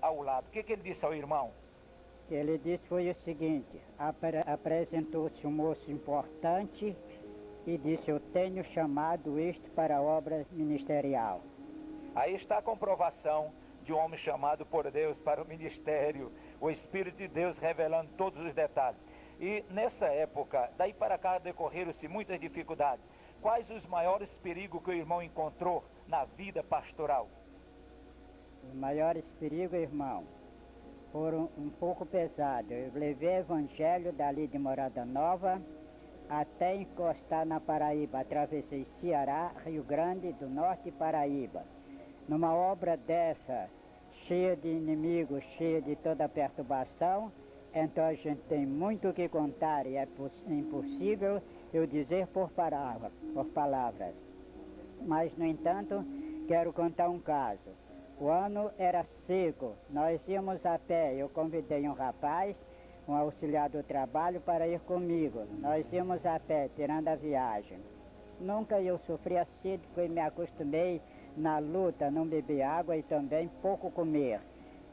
ao lado. O que ele disse ao irmão? Ele disse foi o seguinte: apresentou-se um moço importante e disse: eu tenho chamado este para a obra ministerial. Aí está a comprovação de um homem chamado por Deus para o ministério, o Espírito de Deus revelando todos os detalhes. E nessa época, daí para cá decorreram-se muitas dificuldades. Quais os maiores perigos que o irmão encontrou na vida pastoral? Os maiores perigos, irmão, foram um pouco pesados. Eu levei o evangelho dali de Morada Nova até encostar na Paraíba. Atravessei Ceará, Rio Grande do Norte e Paraíba. Numa obra dessa, cheia de inimigos, cheia de toda perturbação, então a gente tem muito o que contar e é impossível eu dizer por palavras. Mas, no entanto, quero contar um caso. O ano era seco, nós íamos a pé. Eu convidei um rapaz, um auxiliar do trabalho, para ir comigo. Nós íamos a pé, tirando a viagem. Nunca eu sofri a sede, porque me acostumei na luta, não beber água e também pouco comer.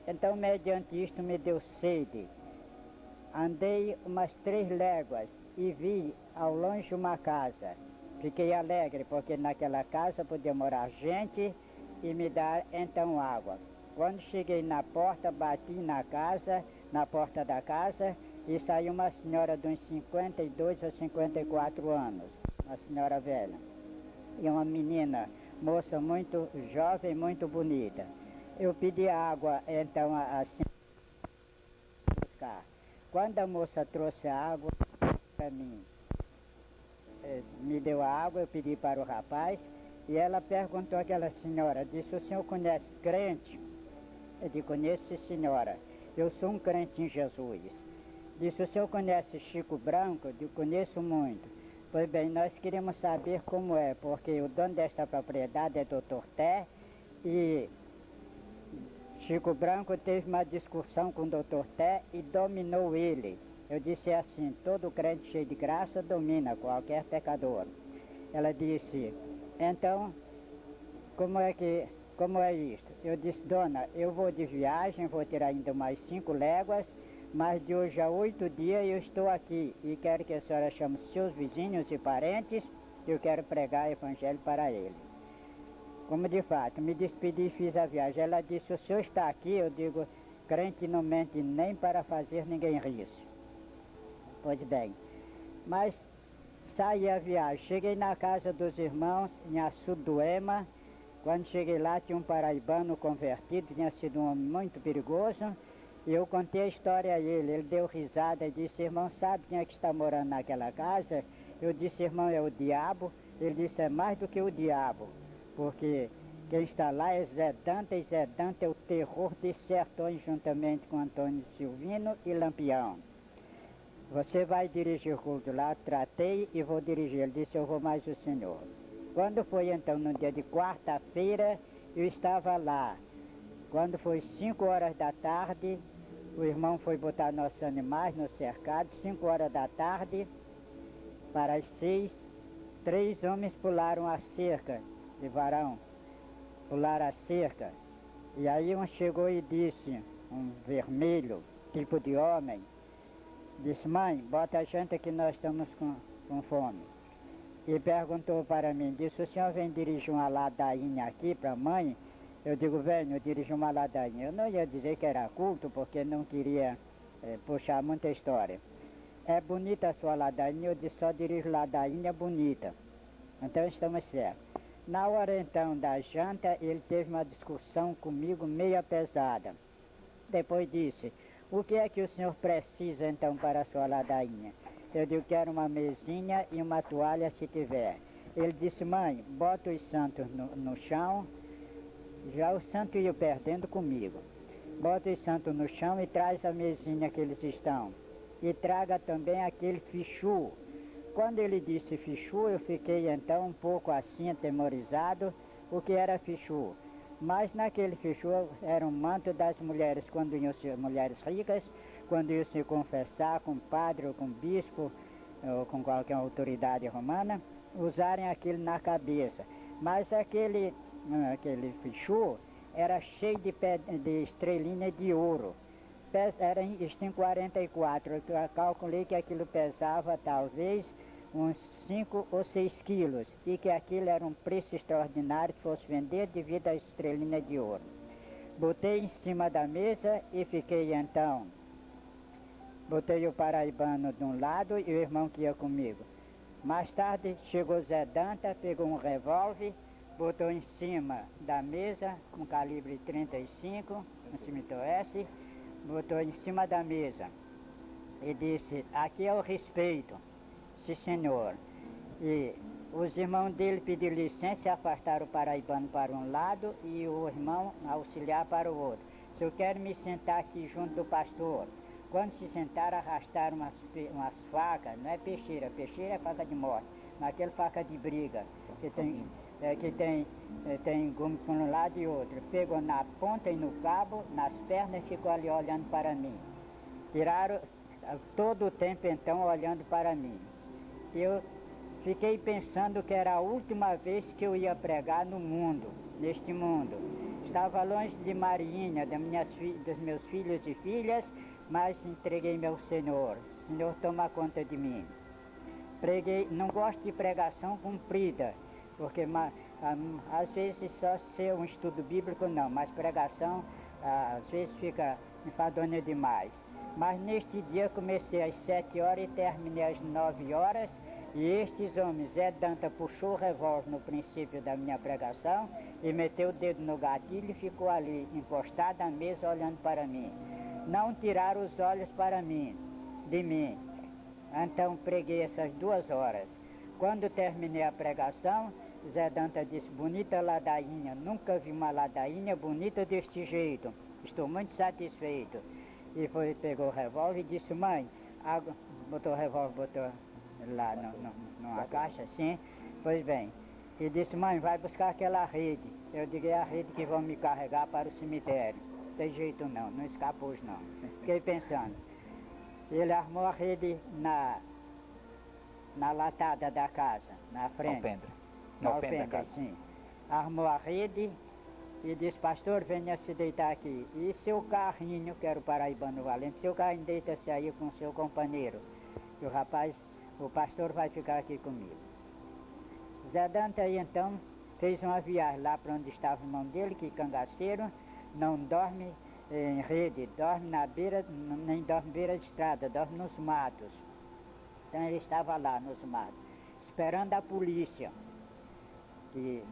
Então, mediante isto, me deu sede. Andei umas 3 léguas e vi ao longe uma casa. Fiquei alegre, porque naquela casa podia morar gente e me dar então água. Quando cheguei na porta, bati na porta da casa, e saiu uma senhora de uns 52 a 54 anos, uma senhora velha, e uma menina, moça muito jovem, muito bonita. Eu pedi água, então, a senhora buscar. Quando a moça trouxe a água para mim, me deu a água, eu pedi para o rapaz, e ela perguntou àquela senhora, disse: o senhor conhece crente? Eu disse: conheço, senhora, eu sou um crente em Jesus. Disse: o senhor conhece Chico Branco? Eu disse: conheço muito. Pois bem, nós queríamos saber como é, porque o dono desta propriedade é Dr. Té, e Chico Branco teve uma discussão com o Dr. Té e dominou ele. Eu disse assim: todo crente cheio de graça domina qualquer pecador. Ela disse: então, como é isto? Eu disse: dona, eu vou de viagem, vou ter ainda mais 5 léguas, mas de hoje a 8 dias eu estou aqui e quero que a senhora chame seus vizinhos e parentes, que eu quero pregar o evangelho para eles. Como de fato, me despedi e fiz a viagem. Ela disse: o senhor está aqui? Eu digo: crente não mente nem para fazer ninguém rir. Pois bem, mas saí a viagem. Cheguei na casa dos irmãos em Açuduema. Quando cheguei lá, tinha um paraibano convertido, tinha sido um homem muito perigoso, e eu contei a história a ele. Ele deu risada e disse: irmão, sabe quem é que está morando naquela casa? Eu disse: irmão, é o diabo. Ele disse: é mais do que o diabo, porque quem está lá é Zé Dante, e Zé Dante é o terror de sertões, juntamente com Antônio Silvino e Lampião. Você vai dirigir o culto lá? Tratei e vou dirigir. Ele disse: eu vou mais o senhor. Quando foi então no dia de quarta-feira, eu estava lá. Quando foi 5 horas da tarde, o irmão foi botar nossos animais no cercado. 5 horas da tarde, para as 6, 3 homens pularam a cerca de varão. Pularam a cerca. E aí um chegou e disse, um vermelho, tipo de homem, disse: mãe, bota a janta que nós estamos com fome. E perguntou para mim, disse: o senhor vem dirigir uma ladainha aqui para a mãe? Eu digo: venho, eu dirijo uma ladainha. Eu não ia dizer que era culto, porque não queria puxar muita história. É bonita a sua ladainha? Eu disse: só dirijo ladainha bonita. Então estamos certos. Na hora então da janta, ele teve uma discussão comigo meia pesada. Depois disse: o que é que o senhor precisa então para a sua ladainha? Eu digo: quero uma mesinha e uma toalha se tiver. Ele disse: mãe, bota os santos no chão. Já os santos iam perdendo comigo. Bota os santos no chão e traz a mesinha que eles estão. E traga também aquele fichu. Quando ele disse fichu, eu fiquei então um pouco assim atemorizado, o que era fichu. Mas naquele fichu era um manto das mulheres, quando iam ser mulheres ricas, quando iam se confessar com padre ou com bispo, ou com qualquer autoridade romana, usarem aquilo na cabeça. Mas aquele fichu era cheio de estrelinha de ouro. Era em 44, eu calculei que aquilo pesava talvez uns 5 ou 6 quilos e que aquilo era um preço extraordinário que fosse vender devido à estrelinha de ouro. Botei em cima da mesa e fiquei então, botei o paraibano de um lado e o irmão que ia comigo. Mais tarde chegou Zé Danta, pegou um revólver, botou em cima da mesa, um calibre 35, um cimitor S, botou em cima da mesa e disse, aqui é o respeito, sim senhor. E os irmãos dele pediram licença e afastaram o paraibano para um lado e o irmão auxiliar para o outro. Se eu quero me sentar aqui junto do pastor. Quando se sentaram, arrastaram umas facas, não é peixeira, peixeira é faca de morte, mas aquela faca de briga, que tem gume por um lado e outro. Pegou na ponta e no cabo, nas pernas e ficou ali olhando para mim. Tiraram todo o tempo então olhando para mim. Eu fiquei pensando que era a última vez que eu ia pregar no mundo, neste mundo. Estava longe de Marinha, dos meus filhos e filhas, mas entreguei-me ao Senhor. Senhor, toma conta de mim. Preguei, não gosto de pregação comprida, porque às vezes só ser um estudo bíblico não, mas pregação às vezes fica enfadonha demais. Mas neste dia comecei às 7 horas e terminei às 9 horas, e estes homens, Zé Danta puxou o revólver no princípio da minha pregação e meteu o dedo no gatilho e ficou ali encostado à mesa olhando para mim. Não tiraram os olhos de mim. Então preguei essas 2 horas. Quando terminei a pregação, Zé Danta disse, bonita ladainha, nunca vi uma ladainha bonita deste jeito. Estou muito satisfeito. E pegou o revólver e disse, mãe, botou o revólver, botou lá numa caixa assim, pois bem. E disse, mãe, vai buscar aquela rede. Eu digo, é a rede que vão me carregar para o cemitério. Tem jeito não escapa hoje não. Fiquei pensando. Ele armou a rede na latada da casa, na frente. Na alpendre da casa. Sim. Armou a rede e disse, pastor, venha se deitar aqui. E seu carrinho, que era o paraibano valente, seu carrinho deita-se aí com seu companheiro. E o pastor vai ficar aqui comigo. Zé Danta aí então fez uma viagem lá para onde estava o irmão dele, que cangaceiro, não dorme em rede, dorme na beira, nem dorme beira de estrada, dorme nos matos. Então ele estava lá nos matos, esperando a polícia. E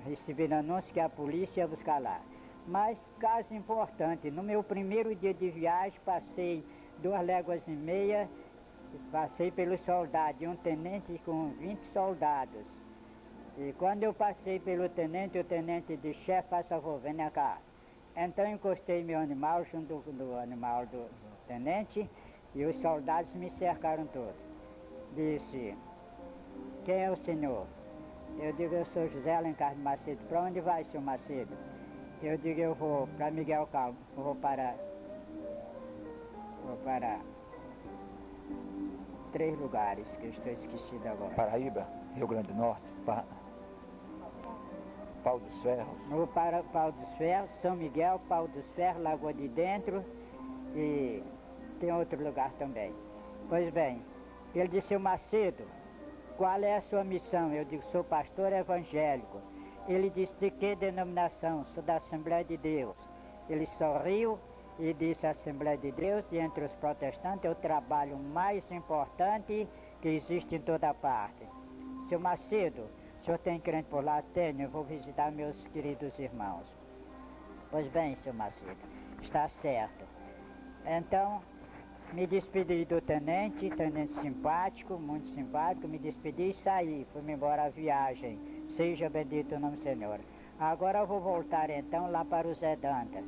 receberam anúncio que a polícia ia buscar lá. Mas, caso importante, no meu primeiro dia de viagem, passei 2,5 léguas, passei pelos soldados, e um tenente com 20 soldados. E quando eu passei pelo tenente, o tenente disse, chefe, faz favor, venha cá. Então encostei meu animal junto do animal do tenente e os soldados me cercaram todos. Disse, quem é o senhor? Eu digo, eu sou José Alencar de Macedo. Para onde vai, senhor Macedo? Eu digo, eu vou para Miguel Calvo, vou para 3 lugares que eu estou esquecido agora. Paraíba, Rio Grande do Norte, Pau dos Ferros. Vou para Pau dos Ferros, São Miguel, Pau dos Ferros, Lagoa de Dentro e tem outro lugar também. Pois bem, ele disse, seu Macedo, qual é a sua missão? Eu digo, sou pastor evangélico. Ele disse, de que denominação? Sou da Assembleia de Deus. Ele sorriu e disse, Assembleia de Deus, e entre os protestantes é o trabalho mais importante que existe em toda parte. Seu Macedo, o senhor tem crente por lá? Tenho, eu vou visitar meus queridos irmãos. Pois bem, seu Macedo, está certo. Então, me despedi do tenente simpático, muito simpático, me despedi e saí, fui-me embora a viagem. Seja bendito o nome do Senhor. Agora eu vou voltar então lá para o Zé Danta.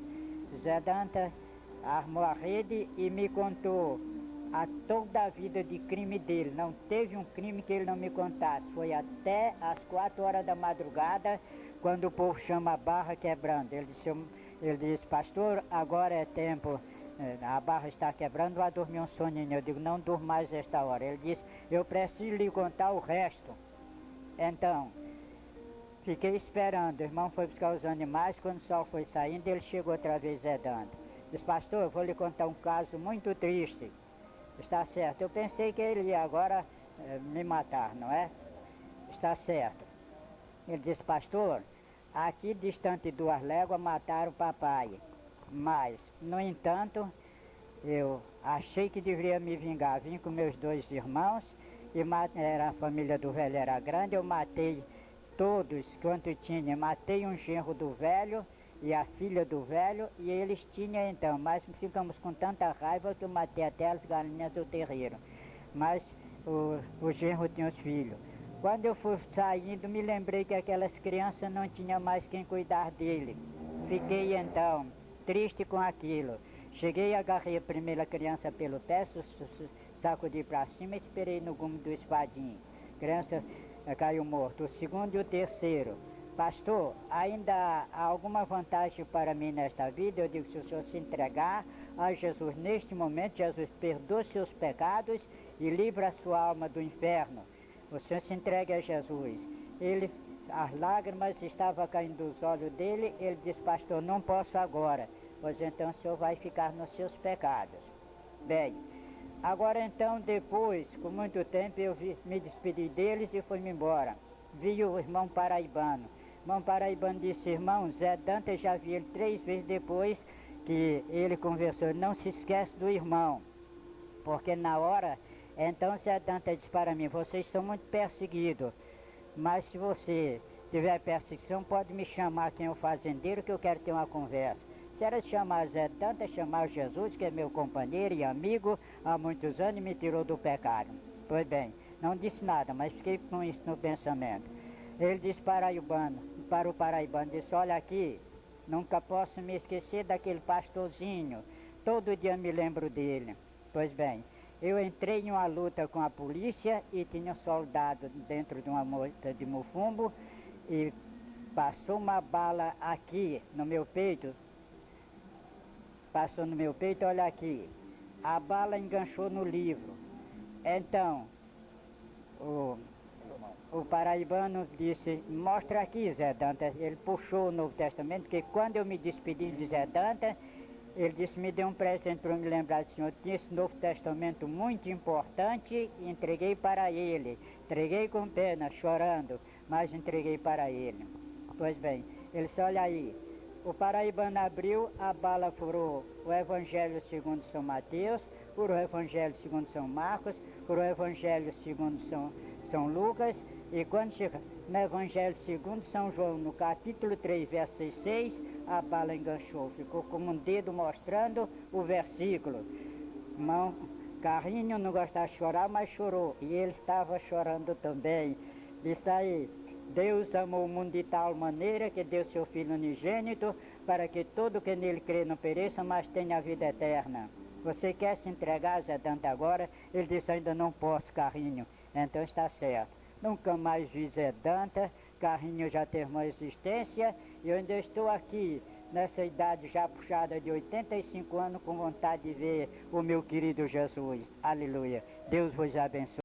Zé Danta armou a rede e me contou a toda a vida de crime dele. Não teve um crime que ele não me contasse. Foi até às 4 horas da madrugada, quando o povo chama a barra quebrando. Ele disse, pastor, agora é tempo, a barra está quebrando, vai dormir um soninho. Eu digo, não durmo mais esta hora. Ele disse, eu preciso lhe contar o resto. Então, Fiquei esperando, o irmão foi buscar os animais, quando o sol foi saindo, ele chegou outra vez Zé Dante. Disse, pastor, eu vou lhe contar um caso muito triste. Está certo, eu pensei que ele ia agora me matar, não é? Está certo. Ele disse, pastor, aqui distante 2 léguas mataram o papai. Mas, no entanto, eu achei que deveria me vingar. Vim com meus 2 irmãos, e a família do velho era grande, eu matei todos quanto tinha. Matei um genro do velho e a filha do velho, e eles tinham então, mas ficamos com tanta raiva que eu matei até as galinhas do terreiro. Mas o genro tinha os filhos. Quando eu fui saindo, me lembrei que aquelas crianças não tinham mais quem cuidar dele. Fiquei então triste com aquilo. Cheguei, agarrei a primeira criança pelo pé, sacudi para cima e esperei no gume do espadinho. Criança caiu morto. O segundo e o terceiro. Pastor, ainda há alguma vantagem para mim nesta vida? Eu digo, se o senhor se entregar a Jesus neste momento, Jesus perdoa seus pecados e livra a sua alma do inferno. O senhor se entregue a Jesus. As lágrimas estavam caindo dos olhos dele, ele disse, pastor, não posso agora, pois então o senhor vai ficar nos seus pecados. Bem, agora então, depois, com muito tempo, eu me despedi deles e fui-me embora. Vi o irmão paraibano. O irmão paraibano disse, irmão, Zé Dante, eu já vi ele 3 vezes depois que ele conversou. Não se esquece do irmão, porque na hora, então Zé Dante disse para mim, vocês são muito perseguidos, mas se você tiver perseguição, pode me chamar quem é o fazendeiro, que eu quero ter uma conversa. Se era chamar Zé Dante, é chamar Jesus, que é meu companheiro e amigo há muitos anos e me tirou do pecado. Pois bem, não disse nada, mas fiquei com isso no pensamento. Ele disse para o paraibano, disse, olha aqui, nunca posso me esquecer daquele pastorzinho, todo dia me lembro dele. Pois bem, eu entrei em uma luta com a polícia e tinha um soldado dentro de uma moita de mufumbo e passou uma bala aqui no meu peito. Passou no meu peito, olha aqui, a bala enganchou no livro. Então, o paraibano disse, mostra aqui, Zé Dante. Ele puxou o Novo Testamento, porque quando eu me despedi de Zé Dante, ele disse, me deu um presente para me lembrar do senhor. Tinha esse Novo Testamento muito importante, e entreguei para ele. Entreguei com pena, chorando, mas entreguei para ele. Pois bem, ele disse, olha aí, o paraibano abriu, a bala furou o Evangelho segundo São Mateus, furou o Evangelho segundo São Marcos, furou o Evangelho segundo São Lucas, e quando chega no Evangelho segundo São João, no capítulo 3, verso 6, a bala enganchou, ficou como um dedo mostrando o versículo. Irmão Carrinho não gostava de chorar, mas chorou, e ele estava chorando também. Disse aí, Deus amou o mundo de tal maneira que deu seu Filho unigênito, para que todo que nele crê não pereça, mas tenha a vida eterna. Você quer se entregar, Zé Dante, agora? Ele disse, ainda não posso, Carrinho. Então está certo. Nunca mais vi Zé Dante, Carrinho já teve uma existência, e eu ainda estou aqui, nessa idade já puxada de 85 anos, com vontade de ver o meu querido Jesus. Aleluia. Deus vos abençoe.